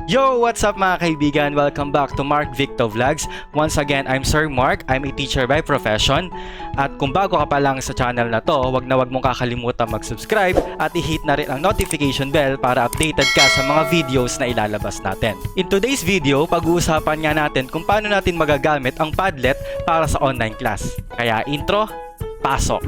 Yo! What's up mga kaibigan? Welcome back to Mark Victo Vlogs. Once again, I'm Sir Mark. I'm a teacher by profession. At kung bago ka pa lang sa channel na to, wag mong kakalimutan mag-subscribe at i-hit na rin ang notification bell para updated ka sa mga videos na ilalabas natin. In today's video, pag-uusapan nga natin kung paano natin magagamit ang Padlet para sa online class. Kaya intro, pasok!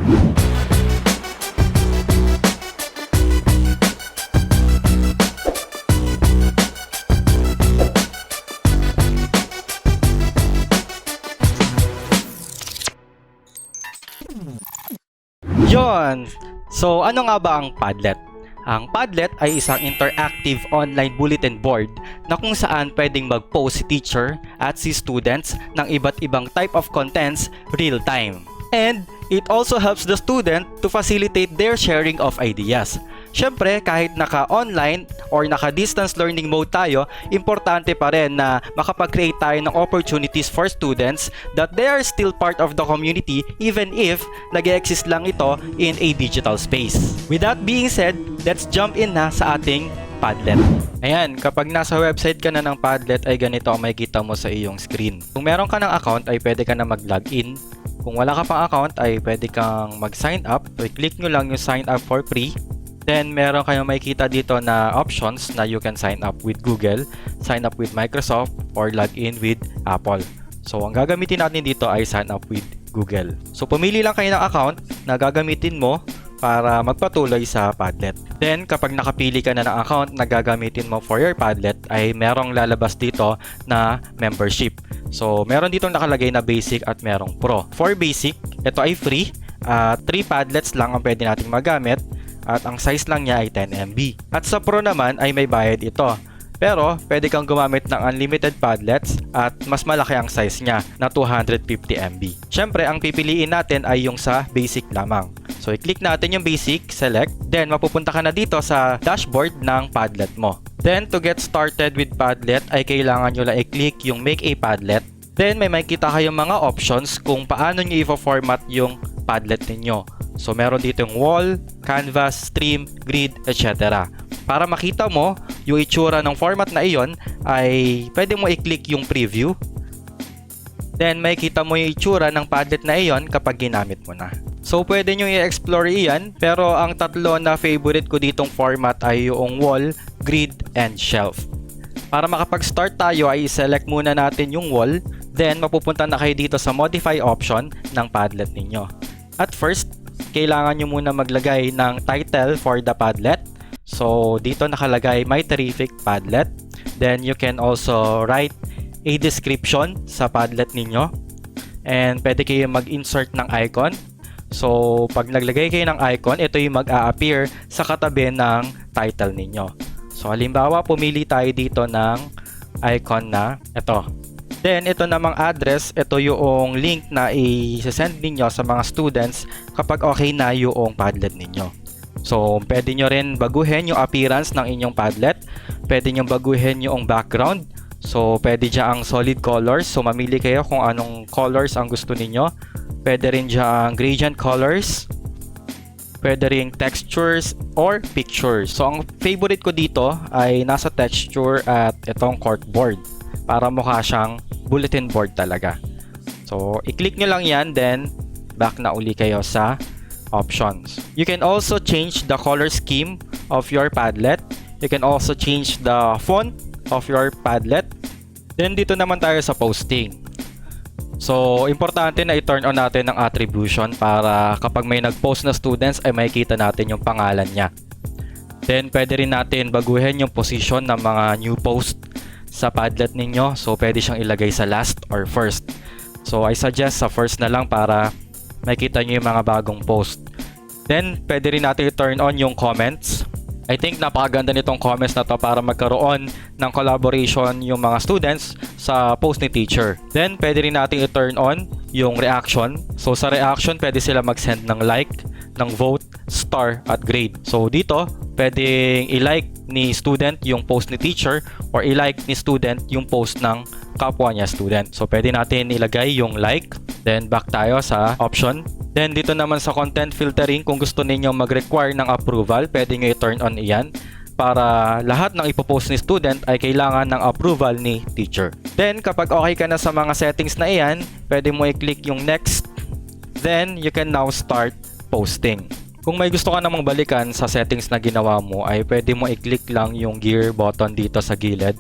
Yon! So, ano nga ba ang Padlet? Ang Padlet ay isang interactive online bulletin board na kung saan pwedeng mag-post si teacher at si students ng iba't ibang type of contents real-time. And it also helps the student to facilitate their sharing of ideas. Siyempre, kahit naka-online or naka-distance learning mode tayo, importante pa rin na makapag-create tayo ng opportunities for students that they are still part of the community even if nag-exist lang ito in a digital space. With that being said, let's jump in na sa ating Padlet. Ayan, kapag nasa website ka na ng Padlet ay ganito ang makikita mo sa iyong screen. Kung meron ka ng account ay pwede ka na mag-login. Kung wala ka pang account ay pwede kang mag-sign up. So, i-click nyo lang yung sign up for free. Then, meron kayong makikita dito na options na you can sign up with Google, sign up with Microsoft, or log in with Apple. So, ang gagamitin natin dito ay sign up with Google. So, pumili lang kayo ng account na gagamitin mo para magpatuloy sa Padlet. Then, kapag nakapili ka na ng account na gagamitin mo for your Padlet, ay merong lalabas dito na membership. So, meron ditong nakalagay na basic at merong pro. For basic, ito ay free. 3 Padlets lang ang pwede nating magamit. At ang size lang niya ay 10 MB. At sa Pro naman ay may bayad ito. Pero pwede kang gumamit ng unlimited Padlets at mas malaki ang size niya na 250 MB. Siyempre, ang pipiliin natin ay yung sa basic lamang. So, i-click natin yung basic, select, then mapupunta ka na dito sa dashboard ng Padlet mo. Then, to get started with Padlet ay kailangan nyo lang i-click yung make a Padlet. Then, may makikita kayong mga options kung paano nyo i-format yung Padlet ninyo. So, meron dito yung wall, canvas, stream, grid, etc. Para makita mo yung itsura ng format na iyon, ay pwede mo i-click yung preview. Then, makikita mo yung itsura ng Padlet na iyon kapag ginamit mo na. So, pwede nyo i-explore iyan, pero ang tatlo na favorite ko ditong format ay yung wall, grid, and shelf. Para makapag-start tayo ay i-select muna natin yung wall, then mapupunta na kayo dito sa modify option ng Padlet ninyo. At first, kailangan nyo muna maglagay ng title for the Padlet. So, dito nakalagay My Terrific Padlet. Then, you can also write a description sa Padlet ninyo. And pwede kayo mag-insert ng icon. So, pag naglagay kayo ng icon, ito yung mag-a-appear sa katabi ng title ninyo. So, halimbawa, pumili tayo dito ng icon na ito. Then, ito namang address, ito yung link na i-send ninyo sa mga students kapag okay na yung Padlet ninyo. So, pwede nyo rin baguhin yung appearance ng inyong Padlet. Pwede nyo baguhin yung background. So, pwede dyan ang solid colors. So, mamili kayo kung anong colors ang gusto ninyo. Pwede rin dyan ang gradient colors. Pwede rin textures or pictures. So, ang favorite ko dito ay nasa texture at itong corkboard. Para mukha siyang bulletin board talaga. So, i-click nyo lang yan, then back na uli kayo sa options. You can also change the color scheme of your Padlet. You can also change the font of your Padlet. Then, dito naman tayo sa posting. So, importante na i-turn on natin ang attribution para kapag may nag-post na students ay makikita natin yung pangalan niya. Then, pwede rin natin baguhin yung position ng mga new post sa Padlet ninyo. So, pwede siyang ilagay sa last or first. So, I suggest sa first na lang para makita nyo yung mga bagong post. Then, pwede rin natin i-turn on yung comments. I think napakaganda nitong comments na to para magkaroon ng collaboration yung mga students sa post ni teacher. Then, pwede rin natin i-turn on yung reaction. So, sa reaction, pwede sila mag-send ng like, ng vote, star, at grade. So, dito, pwedeng i-like ni student yung post ni teacher or i-like ni student yung post ng kapwa niya student. So, pwede natin ilagay yung like. Then, back tayo sa option. Then, dito naman sa content filtering, kung gusto ninyo mag-require ng approval, pwede nyo i-turn on iyan. para lahat ng ipopost ni student ay kailangan ng approval ni teacher. Then, kapag okay ka na sa mga settings na iyan, pwede mo i-click yung next. Then, you can now start posting. Kung may gusto ka namang balikan sa settings na ginawa mo, ay pwede mo i-click lang yung gear button dito sa gilid.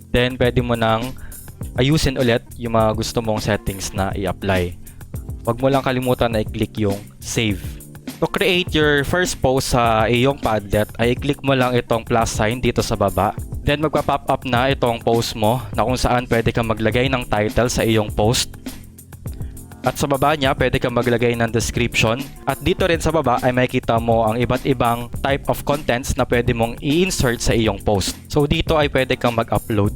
Then, pwede mo nang ayusin ulit yung mga gusto mong settings na i-apply. Huwag mo lang kalimutan na i-click yung save. To create your first post sa iyong Padlet, ay i-click mo lang itong plus sign dito sa baba. Then magpa-pop up na itong post mo na kung saan pwede kang maglagay ng title sa iyong post. At sa baba niya, pwede kang maglagay ng description. At dito rin sa baba ay makikita mo ang iba't ibang type of contents na pwede mong i-insert sa iyong post. So dito ay pwede kang mag-upload.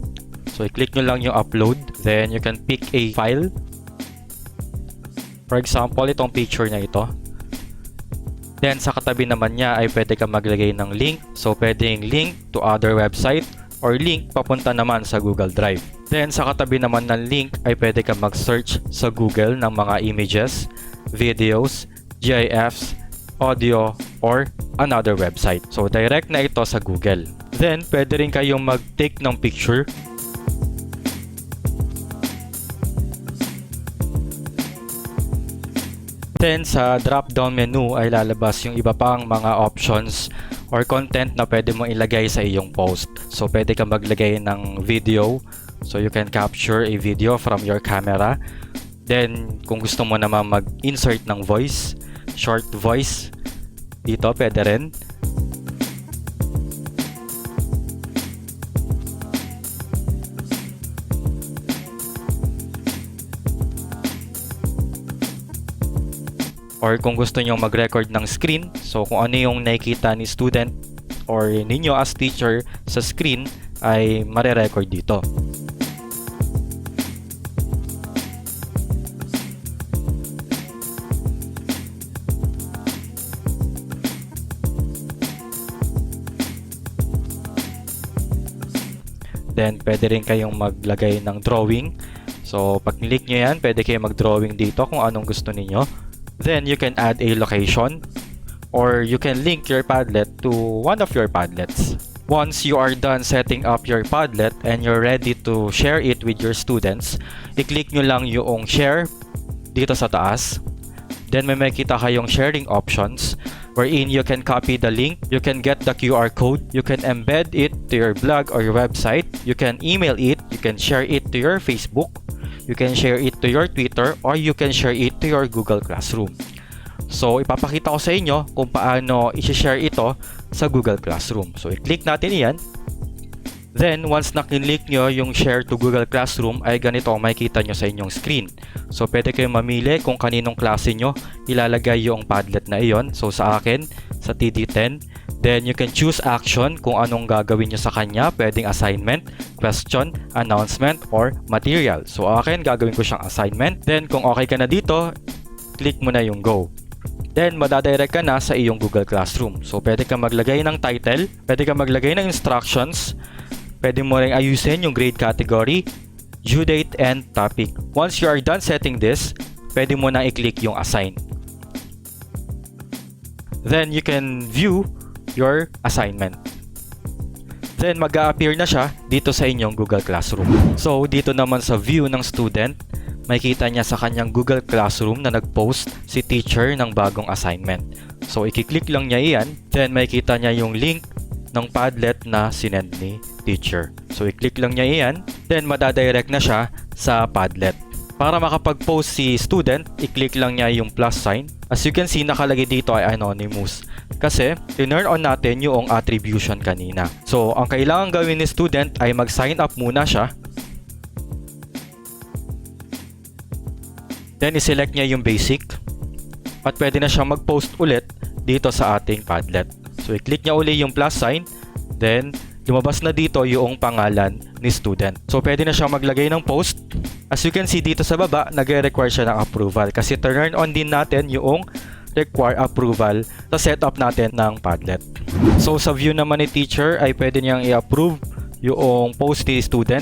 So i-click nyo lang yung upload. Then you can pick a file. For example, itong picture na ito. Then sa katabi naman niya ay pwede kang maglagay ng link. So pwedeng link to other website or link papunta naman sa Google Drive. Then sa katabi naman ng link ay pwede kang mag-search sa Google ng mga images, videos, GIFs, audio, or another website. So direct na ito sa Google. Then pwede rin kayong mag-take ng picture. Then sa drop-down menu ay lalabas yung iba pang mga options or content na pwede mong ilagay sa iyong post. So pwede kang maglagay ng video. So you can capture a video from your camera. Then kung gusto mo naman mag-insert ng voice, short voice, dito pwede rin. Or kung gusto nyo mag-record ng screen, so kung ano yung nakikita ni student or ninyo as teacher sa screen ay mare-record dito. Then pwede rin kayong maglagay ng drawing. So pag nilik nyo yan, pwede kayong mag-drawing dito kung anong gusto ninyo. Then you can add a location or you can link your Padlet to one of your Padlets. Once you are done setting up your Padlet and you're ready to share it with your students, i-click nyo lang yung share dito sa taas. Then may makita kayong sharing options wherein you can copy the link, you can get the QR code, you can embed it to your blog or your website, you can email it, you can share it to your Facebook, you can share it to your Twitter, or you can share it to your Google Classroom. So, ipapakita ko sa inyo kung paano i-share ito sa Google Classroom. So, i-click natin iyan. Then, once na-click nyo yung share to Google Classroom, ay ganito ang makikita nyo sa inyong screen. So, pwede kayong mamili kung kaninong klase nyo ilalagay yung Padlet na iyon. So, sa akin, sa TD10. Then, you can choose action kung anong gagawin nyo sa kanya. Pwedeng assignment, question, announcement, or material. So, akin, gagawin ko siyang assignment. Then, kung okay ka na dito, click mo na yung go. Then, madadirect ka na sa iyong Google Classroom. So, pwede kang maglagay ng title, pwede kang maglagay ng instructions, pwede mo rin ayusin yung grade category, due date, and topic. Once you are done setting this, pwede mo na i-click yung assign. Then, you can view your assignment. Then, mag-a-appear na siya dito sa inyong Google Classroom. So, dito naman sa view ng student, makikita niya sa kanyang Google Classroom na nag-post si teacher ng bagong assignment. So, i-click lang niya iyan. Then, makikita niya yung link ng Padlet na sinend ni teacher. So, i-click lang niya iyan. Then, madadirect na siya sa Padlet. Para makapag-post si student, i-click lang niya yung plus sign. As you can see, nakalagay dito ay anonymous. Kasi, tinurn on natin yung attribution kanina. So, ang kailangan gawin ni student ay mag-sign up muna siya. Then, i-select niya yung basic. At pwede na siyang mag-post ulit dito sa ating Padlet. So, i-click niya uli yung plus sign. Then, lumabas na dito yung pangalan ni student. So, pwede na siyang maglagay ng post. As you can see dito sa baba, nag-require siya ng approval. Kasi turn on din natin yung require approval sa setup natin ng Padlet. So, sa view naman ni teacher, ay pwede niyang i-approve yung post ni student.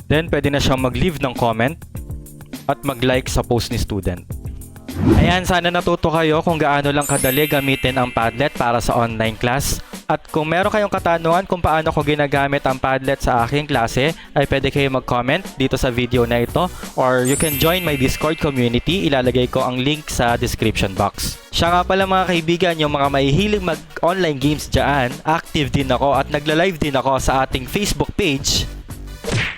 Then, pwede na siyang mag-leave ng comment at mag-like sa post ni student. Ayan, sana natuto kayo kung gaano lang kadali gamitin ang Padlet para sa online class. At kung meron kayong katanungan kung paano ko ginagamit ang Padlet sa aking klase, ay pwede kayo mag-comment dito sa video na ito, or you can join my Discord community. Ilalagay ko ang link sa description box. Siya nga pala mga kaibigan, yung mga mahihiling mag-online games dyan, active din ako at nagla-live din ako sa ating Facebook page,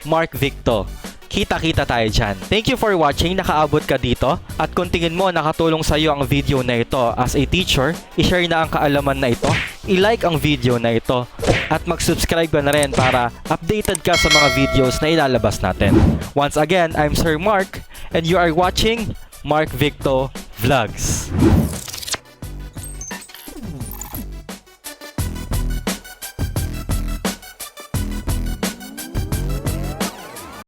Mark Victo. Kita-kita tayo dyan. Thank you for watching, nakaabot ka dito. At kung tingin mo nakatulong sa iyo ang video na ito as a teacher, i-share na ang kaalaman na ito, i-like ang video na ito, at mag-subscribe ka na rin para updated ka sa mga videos na ilalabas natin. Once again, I'm Sir Mark, and you are watching Mark Victo Vlogs.